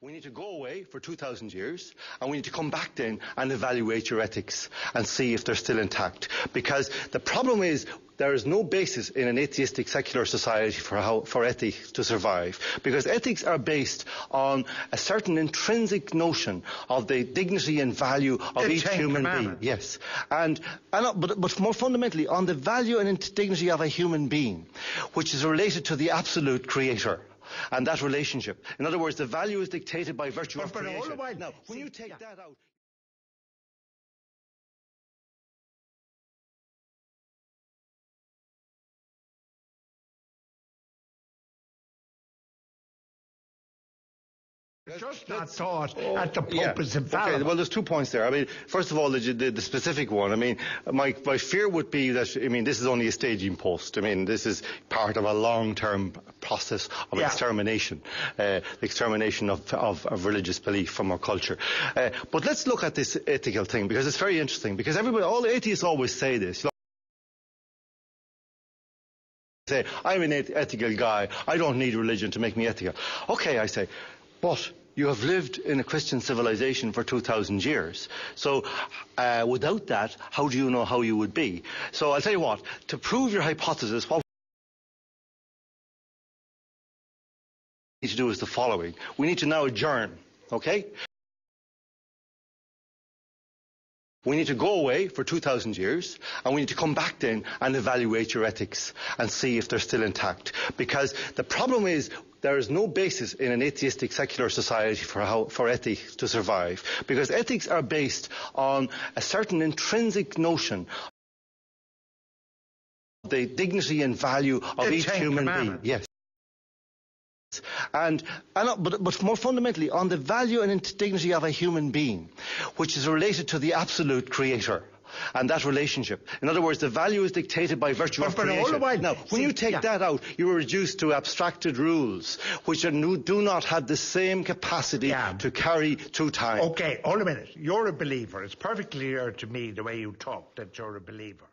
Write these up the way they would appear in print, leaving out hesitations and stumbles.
We need to go away for 2,000 years, and we need to come back then and evaluate your ethics and see if they're still intact. Because the problem is there is no basis in an atheistic secular society for ethics to survive. Because ethics are based on a certain intrinsic notion of the dignity and value of each human being. Yes. But more fundamentally, on the value and dignity of a human being, which is related to the absolute creator. And that relationship. In other words, the value is dictated by virtue of creation. Now, when you take that out... Just not thought at the Pope is infallible. Okay, well, there's 2 points there. I mean, first of all, the specific one. I mean, my fear would be that, I mean, this is only a staging post. I mean, this is part of a long-term process of extermination, the extermination of religious belief from our culture. But let's look at this ethical thing, because it's very interesting, because all the atheists always say this. Say, I'm an ethical guy. I don't need religion to make me ethical. Okay, I say, but you have lived in a Christian civilization for 2,000 years. So without that, how do you know how you would be? So I'll tell you what, to prove your hypothesis, what we need to do is the following. We need to now adjourn, okay? We need to go away for 2,000 years, and we need to come back then and evaluate your ethics and see if they're still intact. Because the problem is there is no basis in an atheistic secular society for ethics to survive. Because ethics are based on a certain intrinsic notion of the dignity and value of each human being. Yes. But more fundamentally, on the value and dignity of a human being, which is related to the absolute creator. And that relationship. In other words, the value is dictated by virtue of creation. Now, when you take that out, you are reduced to abstracted rules, which do not have the same capacity to carry through time. Okay, hold a minute. You're a believer. It's perfectly clear to me, the way you talk, that you're a believer.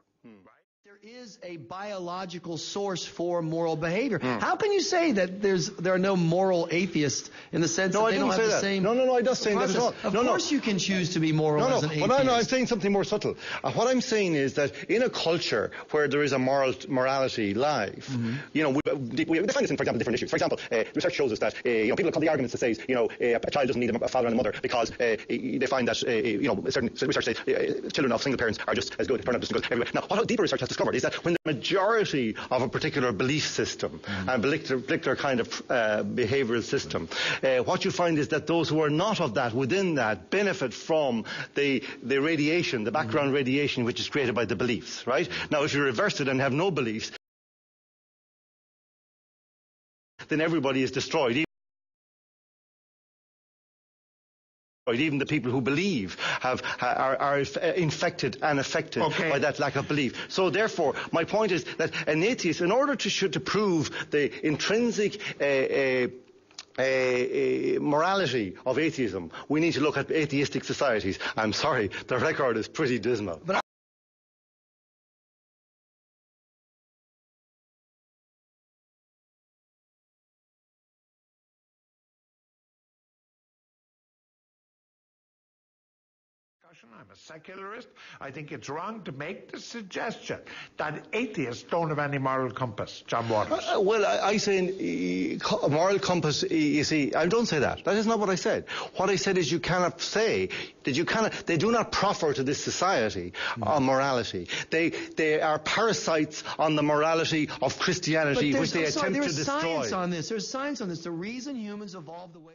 There is a biological source for moral behavior. How can you say that there are no moral atheists in the sense that they don't have the same... No, I'm not saying that at all. Of course you can choose to be moral as an atheist. No, I'm saying something more subtle. What I'm saying is that in a culture where there is a morality live, you know, we define this in, for example, different issues. For example, research shows us that people have come to the arguments that says, you know, a child doesn't need a father and a mother because they find that, you know, certain research says children of single parents are just as good, turn out just as good everywhere. Now, what deeper research has discovered is that when the majority of a particular belief system and particular kind of behavioral system, what you find is that those who are not of that, within that, benefit from the radiation, the background radiation which is created by the beliefs, right? Now, if you reverse it and have no beliefs, then everybody is destroyed. Even the people who believe are infected and affected by that lack of belief. So therefore, my point is that an atheist, in order to prove the intrinsic morality of atheism, we need to look at atheistic societies. I'm sorry, the record is pretty dismal. I'm a secularist. I think it's wrong to make the suggestion that atheists don't have any moral compass. John Waters. Well, I say moral compass, you see, I don't say that. That is not what I said. What I said is you cannot say that they do not proffer to this society on morality. They are parasites on the morality of Christianity, which they attempt to destroy. There's science on this. There's science on this. The reason humans evolved the way